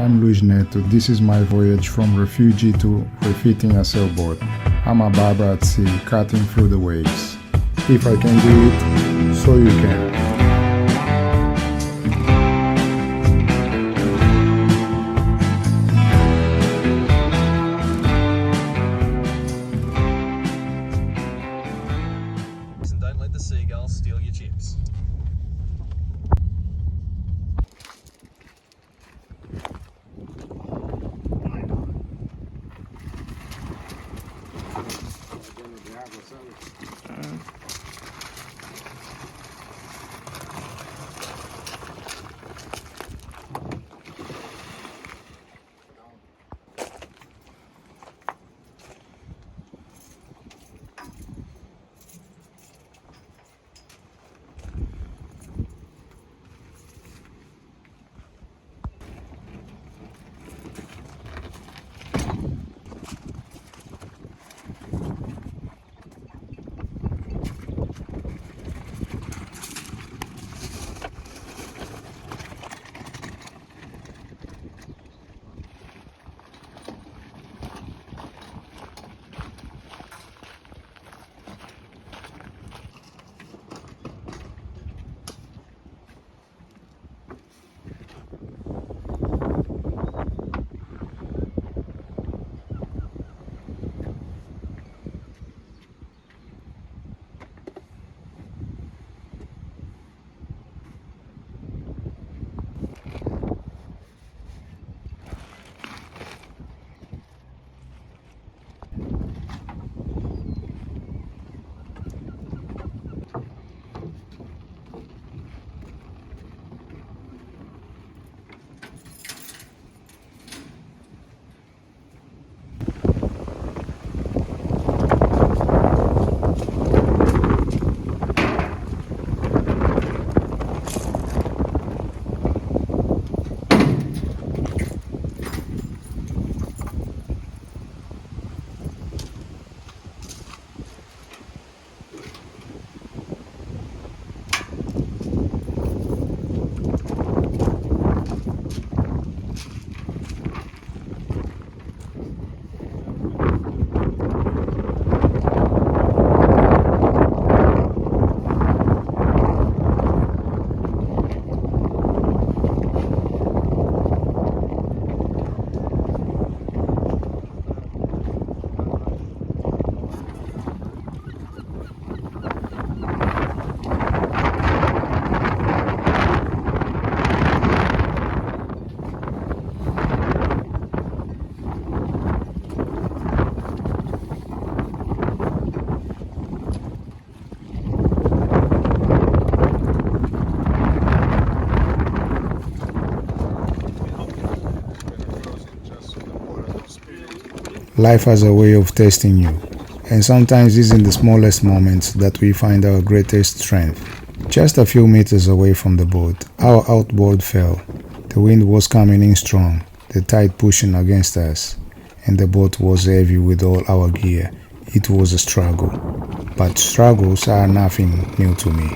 I'm Luis Neto. This is my voyage from Refugee to refitting a sailboat. I'm a barber at sea, cutting through the waves. If I can do it, so you can. Don't let the seagulls steal your chips. Life has a way of testing you, and sometimes it's in the smallest moments that we find our greatest strength. Just a few meters away from the boat, our outboard fell. The wind was coming in strong, the tide pushing against us, and the boat was heavy with all our gear. It was a struggle, but struggles are nothing new to me.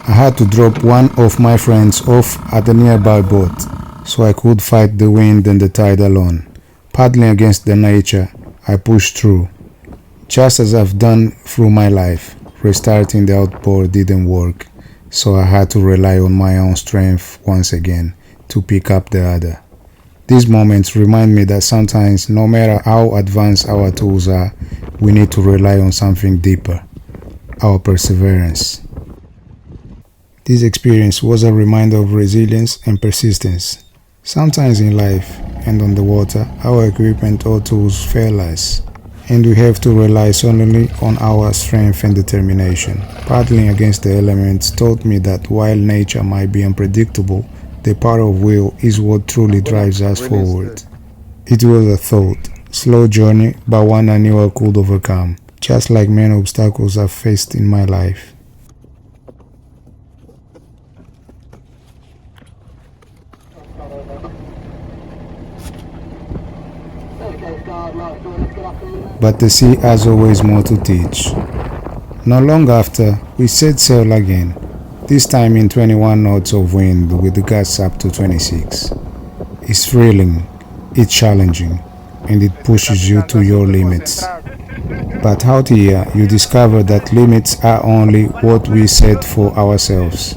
I had to drop one of my friends off at a nearby boat, so I could fight the wind and the tide alone. Paddling against the nature, I pushed through, just as I've done through my life. Restarting the outboard didn't work, so I had to rely on my own strength once again to pick up the other. These moments remind me that sometimes, no matter how advanced our tools are, we need to rely on something deeper, our perseverance. This experience was a reminder of resilience and persistence. Sometimes in life and on the water, our equipment or tools fail us, and we have to rely solely on our strength and determination. Paddling against the elements taught me that while nature might be unpredictable, the power of will is what truly drives us forward. It was a thought, slow journey, but one I knew I could overcome, just like many obstacles I've faced in my life. But the sea has always more to teach. Not long after, we set sail again, this time in 21 knots of wind with the gusts up to 26. It's thrilling, it's challenging, and it pushes you to your limits. But out here, you discover that limits are only what we set for ourselves.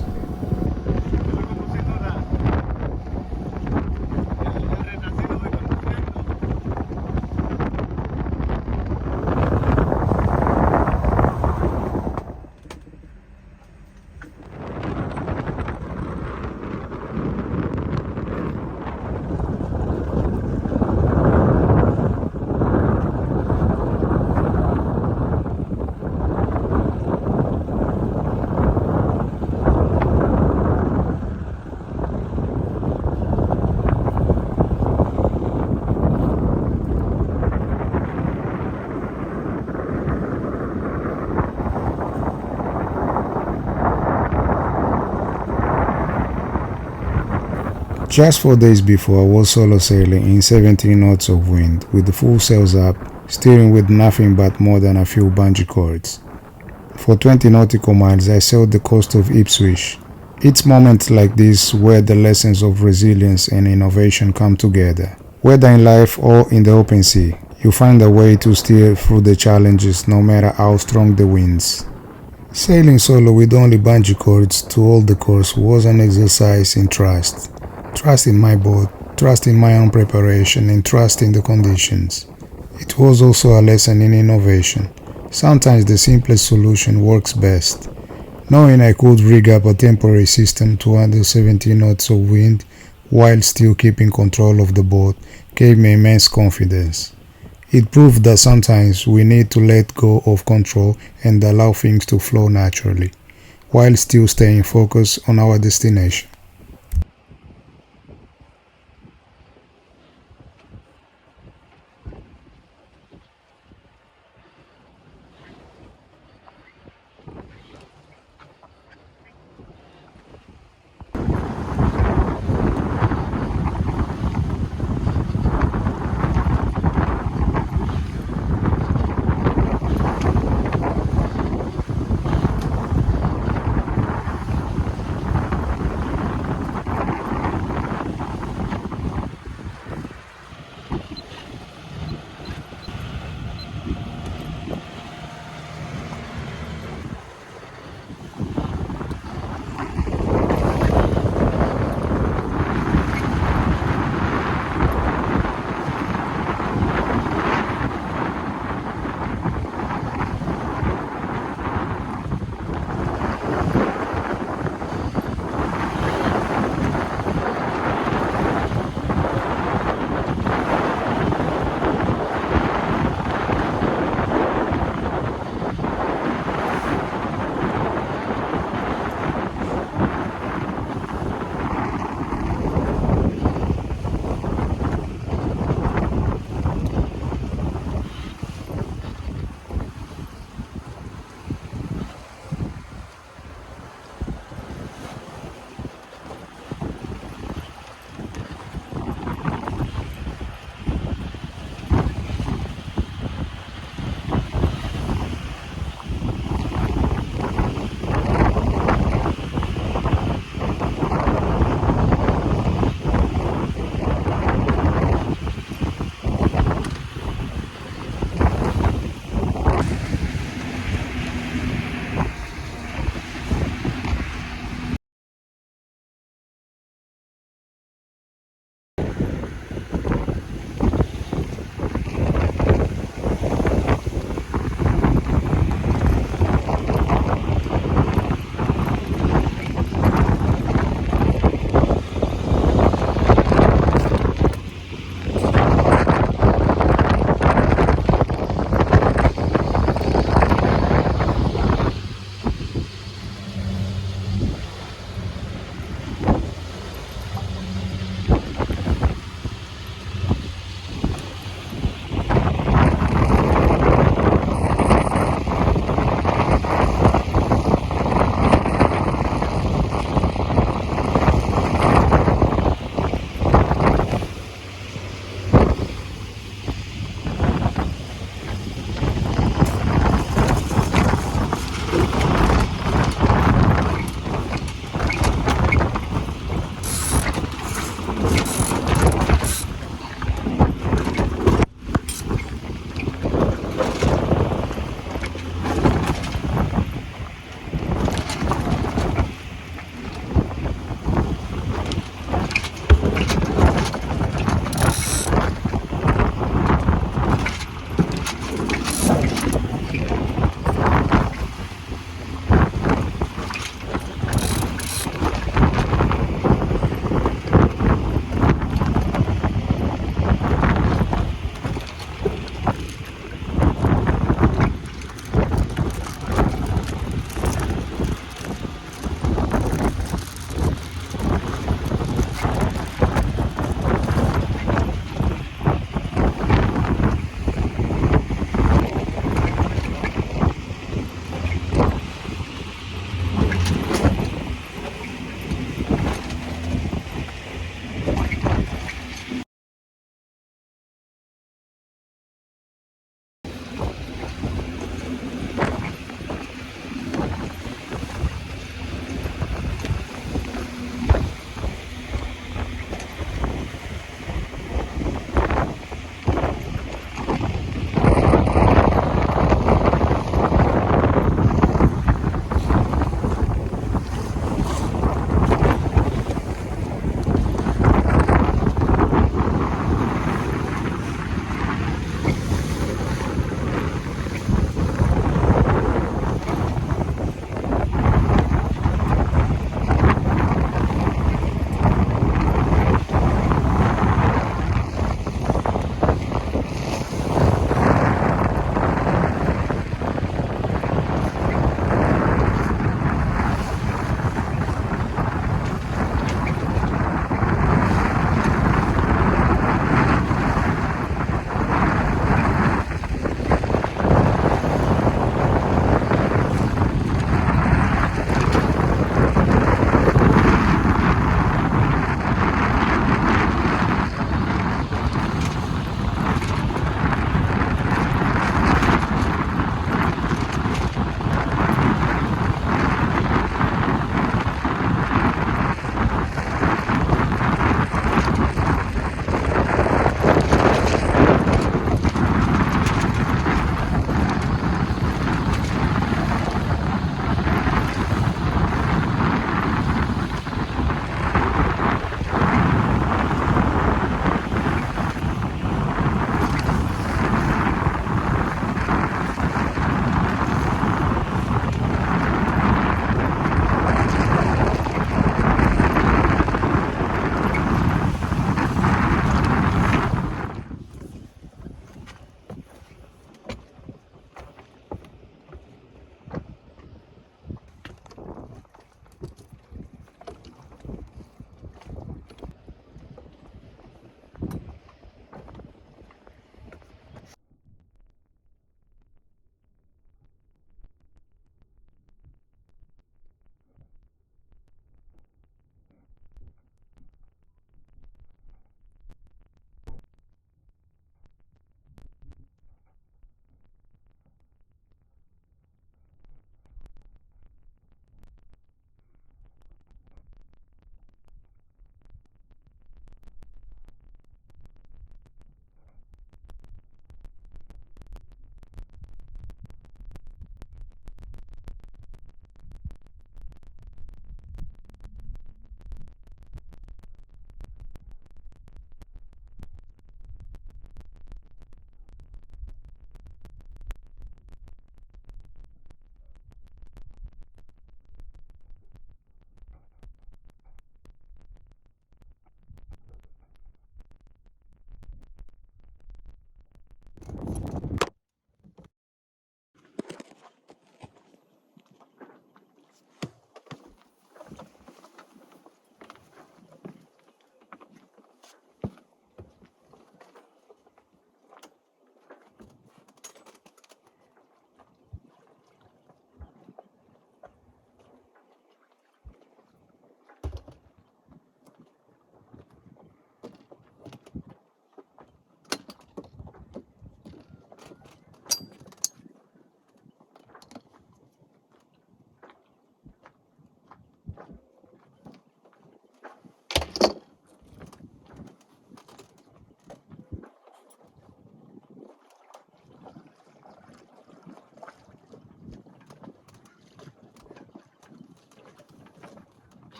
Just 4 days before, I was solo sailing in 17 knots of wind with the full sails up, steering with nothing but more than a few bungee cords. For 20 nautical miles, I sailed the coast of Ipswich. It's moments like this where the lessons of resilience and innovation come together. Whether in life or in the open sea, you find a way to steer through the challenges no matter how strong the winds. Sailing solo with only bungee cords to hold the course was an exercise in trust. Trust in my boat, trust in my own preparation, and trust in the conditions. It was also a lesson in innovation. Sometimes the simplest solution works best. Knowing I could rig up a temporary system to handle 17 knots of wind while still keeping control of the boat gave me immense confidence. It proved that sometimes we need to let go of control and allow things to flow naturally, while still staying focused on our destination.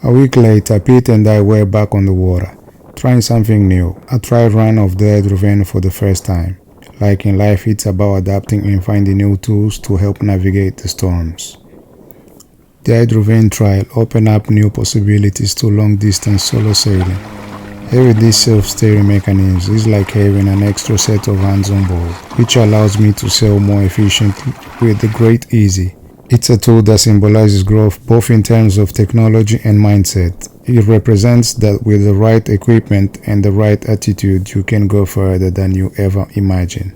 A week later, Pete and I were back on the water, trying something new. I tried run of the Hydrovane for the first time. Like in life, it's about adapting and finding new tools to help navigate the storms. The Hydrovane trial opened up new possibilities to long-distance solo sailing. Having this self-steering mechanism is like having an extra set of hands on board, which allows me to sail more efficiently with the great ease. It's a tool that symbolizes growth both in terms of technology and mindset. It represents that with the right equipment and the right attitude, you can go further than you ever imagined.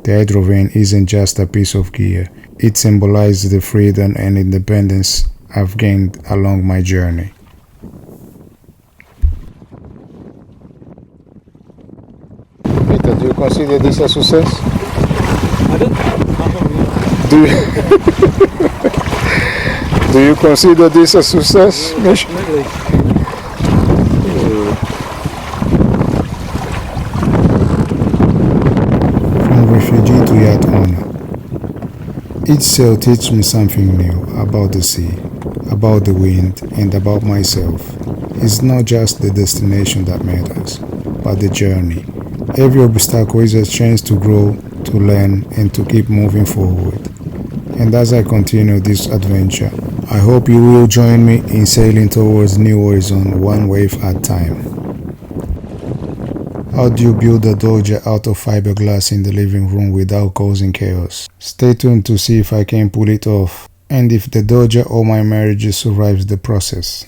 The Hydrovane isn't just a piece of gear. It symbolizes the freedom and independence I've gained along my journey. Peter, do you consider this a success? Do you consider this a success, Mission? From refugee to yacht owner. Each sail teaches me something new about the sea, about the wind, and about myself. It's not just the destination that matters, but the journey. Every obstacle is a chance to grow, to learn, and to keep moving forward. And as I continue this adventure, I hope you will join me in sailing towards new horizons one wave at a time. How do you build a doja out of fiberglass in the living room without causing chaos? Stay tuned to see if I can pull it off, and if the doja or my marriage survives the process.